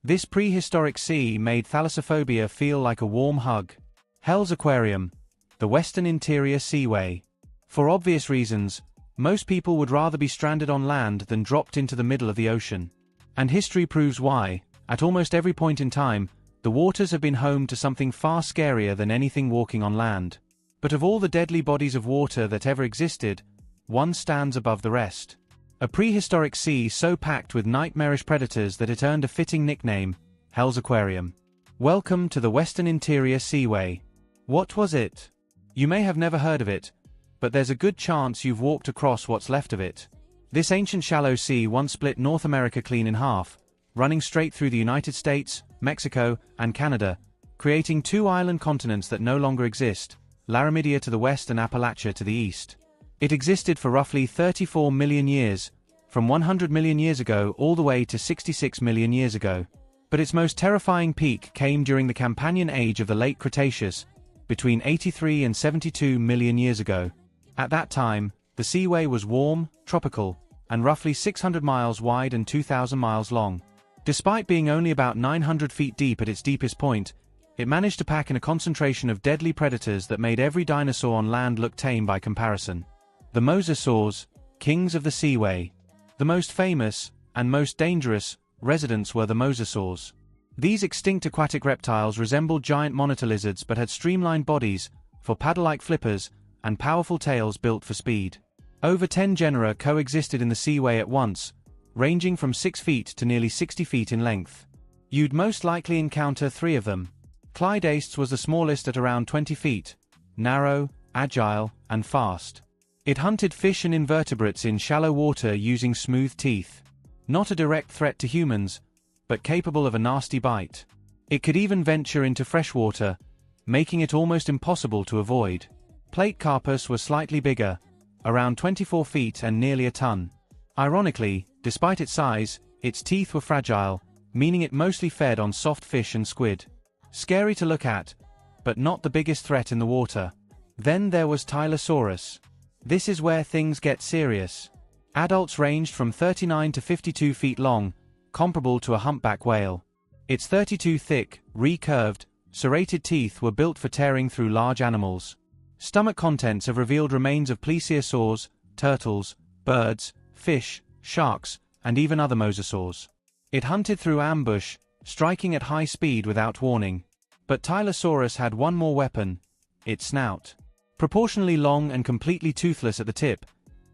This prehistoric sea made Thalassophobia feel like a warm hug. Hell's Aquarium, the Western Interior Seaway. For obvious reasons, most people would rather be stranded on land than dropped into the middle of the ocean. And history proves why. At almost every point in time, the waters have been home to something far scarier than anything walking on land. But of all the deadly bodies of water that ever existed, one stands above the rest. A prehistoric sea so packed with nightmarish predators that it earned a fitting nickname, Hell's Aquarium. Welcome to the Western Interior Seaway. What was it? You may have never heard of it, but there's a good chance you've walked across what's left of it. This ancient shallow sea once split North America clean in half, running straight through the United States, Mexico, and Canada, creating two island continents that no longer exist, Laramidia to the west and Appalachia to the east. It existed for roughly 34 million years, from 100 million years ago all the way to 66 million years ago. But its most terrifying peak came during the Campanian age of the late Cretaceous, between 83 and 72 million years ago. At that time, the seaway was warm, tropical, and roughly 600 miles wide and 2,000 miles long. Despite being only about 900 feet deep at its deepest point, it managed to pack in a concentration of deadly predators that made every dinosaur on land look tame by comparison. The Mosasaurs, kings of the seaway. The most famous, and most dangerous, residents were the Mosasaurs. These extinct aquatic reptiles resembled giant monitor lizards but had streamlined bodies, for paddle-like flippers, and powerful tails built for speed. Over 10 genera coexisted in the seaway at once, ranging from 6 feet to nearly 60 feet in length. You'd most likely encounter 3 of them. Clydaestes was the smallest at around 20 feet, narrow, agile, and fast. It hunted fish and invertebrates in shallow water using smooth teeth. Not a direct threat to humans, but capable of a nasty bite. It could even venture into freshwater, making it almost impossible to avoid. Platecarpus was slightly bigger, around 24 feet and nearly a ton. Ironically, despite its size, its teeth were fragile, meaning it mostly fed on soft fish and squid. Scary to look at, but not the biggest threat in the water. Then there was Tylosaurus. This is where things get serious. Adults ranged from 39 to 52 feet long, comparable to a humpback whale. Its 32 thick, recurved, serrated teeth were built for tearing through large animals. Stomach contents have revealed remains of plesiosaurs, turtles, birds, fish, sharks, and even other mosasaurs. It hunted through ambush, striking at high speed without warning. But Tylosaurus had one more weapon: its snout. Proportionally long and completely toothless at the tip,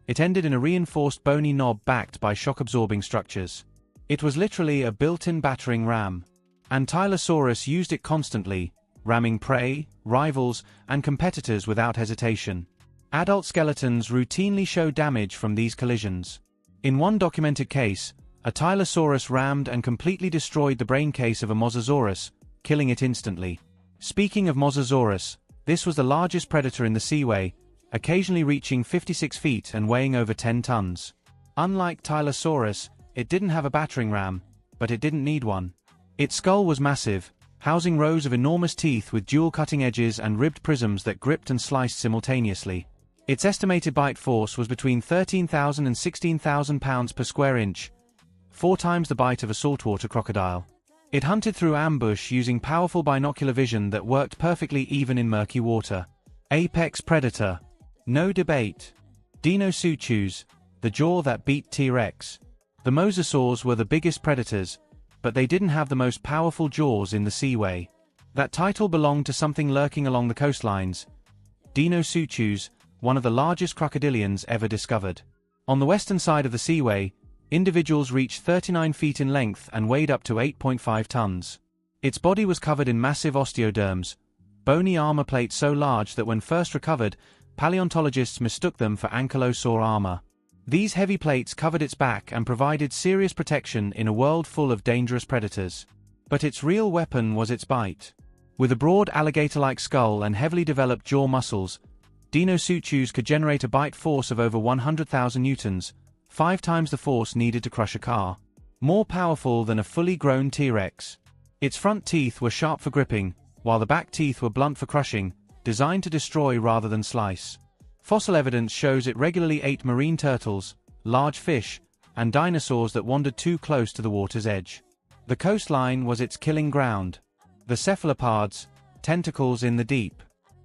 it ended in a reinforced bony knob backed by shock-absorbing structures. It was literally a built-in battering ram. And Tylosaurus used it constantly, ramming prey, rivals, and competitors without hesitation. Adult skeletons routinely show damage from these collisions. In one documented case, a Tylosaurus rammed and completely destroyed the brain case of a Mosasaurus, killing it instantly. Speaking of Mosasaurus, this was the largest predator in the seaway, occasionally reaching 56 feet and weighing over 10 tons. Unlike Tylosaurus, it didn't have a battering ram, but it didn't need one. Its skull was massive, housing rows of enormous teeth with dual cutting edges and ribbed prisms that gripped and sliced simultaneously. Its estimated bite force was between 13,000 and 16,000 pounds per square inch, 4 times the bite of a saltwater crocodile. It hunted through ambush using powerful binocular vision that worked perfectly even in murky water. Apex predator. No debate. Deinosuchus, the jaw that beat T-Rex. The mosasaurs were the biggest predators, but they didn't have the most powerful jaws in the seaway. That title belonged to something lurking along the coastlines. Deinosuchus, one of the largest crocodilians ever discovered. On the western side of the seaway, individuals reached 39 feet in length and weighed up to 8.5 tons. Its body was covered in massive osteoderms, bony armor plates so large that when first recovered, paleontologists mistook them for ankylosaur armor. These heavy plates covered its back and provided serious protection in a world full of dangerous predators. But its real weapon was its bite. With a broad alligator-like skull and heavily developed jaw muscles, Deinosuchus could generate a bite force of over 100,000 newtons, 5 times the force needed to crush a car. More powerful than a fully grown T-Rex. Its front teeth were sharp for gripping, while the back teeth were blunt for crushing, designed to destroy rather than slice. Fossil evidence shows it regularly ate marine turtles, large fish, and dinosaurs that wandered too close to the water's edge. The coastline was its killing ground. The cephalopods, tentacles in the deep.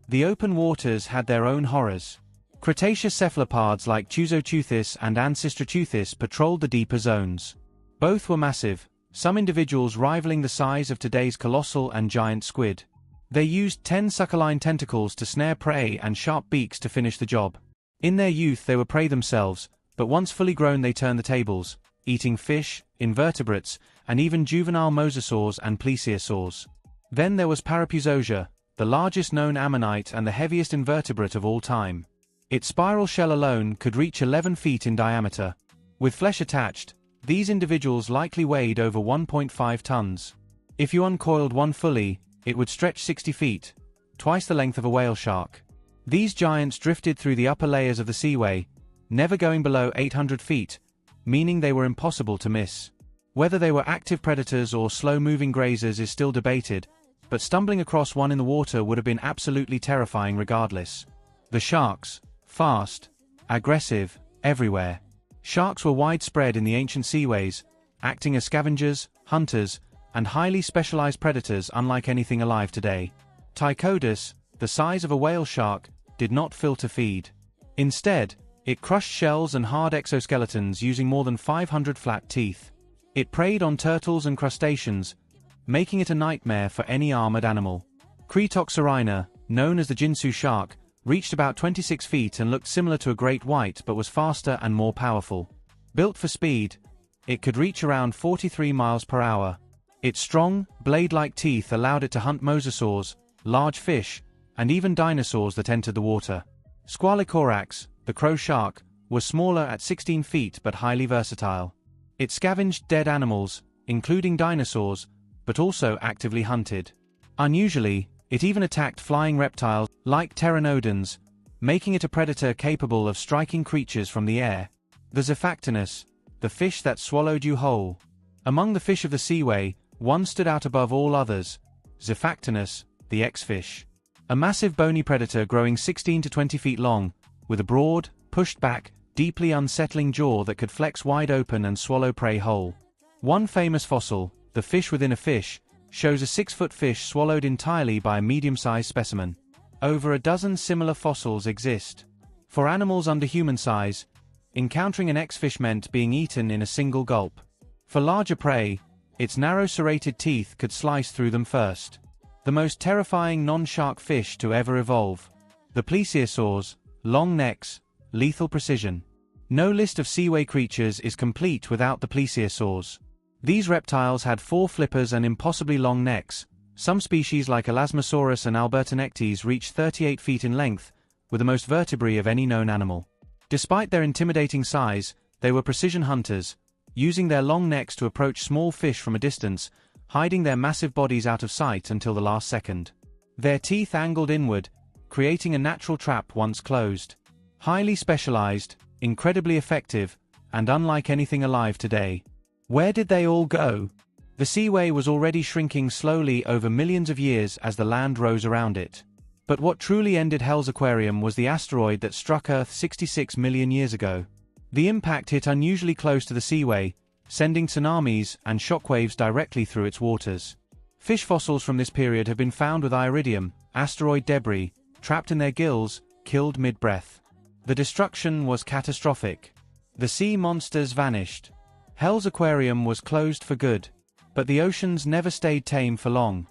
The open waters had their own horrors. Cretaceous cephalopods like Chusoteuthis and Ancistroteuthis patrolled the deeper zones. Both were massive, some individuals rivaling the size of today's colossal and giant squid. They used 10 suckerline tentacles to snare prey and sharp beaks to finish the job. In their youth they were prey themselves, but once fully grown they turned the tables, eating fish, invertebrates, and even juvenile mosasaurs and plesiosaurs. Then there was Parapusosia, the largest known ammonite and the heaviest invertebrate of all time. Its spiral shell alone could reach 11 feet in diameter. With flesh attached, these individuals likely weighed over 1.5 tons. If you uncoiled one fully, it would stretch 60 feet, twice the length of a whale shark. These giants drifted through the upper layers of the seaway, never going below 800 feet, meaning they were impossible to miss. Whether they were active predators or slow-moving grazers is still debated, but stumbling across one in the water would have been absolutely terrifying regardless. The sharks, fast, aggressive, everywhere. Sharks were widespread in the ancient seaways, acting as scavengers, hunters, and highly specialized predators unlike anything alive today. Tychodus, the size of a whale shark, did not filter feed. Instead, it crushed shells and hard exoskeletons using more than 500 flat teeth. It preyed on turtles and crustaceans, making it a nightmare for any armored animal. Cretoxorina, known as the Jinsu shark, reached about 26 feet and looked similar to a great white but was faster and more powerful. Built for speed, it could reach around 43 miles per hour. Its strong, blade-like teeth allowed it to hunt mosasaurs, large fish, and even dinosaurs that entered the water. Squalicorax, the crow shark, was smaller at 16 feet but highly versatile. It scavenged dead animals, including dinosaurs, but also actively hunted. Unusually, it even attacked flying reptiles like pteranodons, making it a predator capable of striking creatures from the air. The Xiphactinus, the fish that swallowed you whole. Among the fish of the seaway, one stood out above all others: Xiphactinus, the X-fish. A massive bony predator growing 16 to 20 feet long, with a broad, pushed-back, deeply unsettling jaw that could flex wide open and swallow prey whole. One famous fossil, the fish within a fish, shows a 6-foot fish swallowed entirely by a medium-sized specimen. Over a dozen similar fossils exist. For animals under human size, encountering an X-fish meant being eaten in a single gulp. For larger prey, its narrow serrated teeth could slice through them first. The most terrifying non-shark fish to ever evolve. The plesiosaurs, long necks, lethal precision. No list of seaway creatures is complete without the plesiosaurs. These reptiles had 4 flippers and impossibly long necks. Some species like Elasmosaurus and Albertonectes reach 38 feet in length, with the most vertebrae of any known animal. Despite their intimidating size, they were precision hunters, using their long necks to approach small fish from a distance, hiding their massive bodies out of sight until the last second. Their teeth angled inward, creating a natural trap once closed. Highly specialized, incredibly effective, and unlike anything alive today. Where did they all go? The seaway was already shrinking slowly over millions of years as the land rose around it. But what truly ended Hell's Aquarium was the asteroid that struck Earth 66 million years ago. The impact hit unusually close to the seaway, sending tsunamis and shockwaves directly through its waters. Fish fossils from this period have been found with iridium, asteroid debris, trapped in their gills, killed mid-breath. The destruction was catastrophic. The sea monsters vanished. Hell's Aquarium was closed for good. But the oceans never stayed tame for long.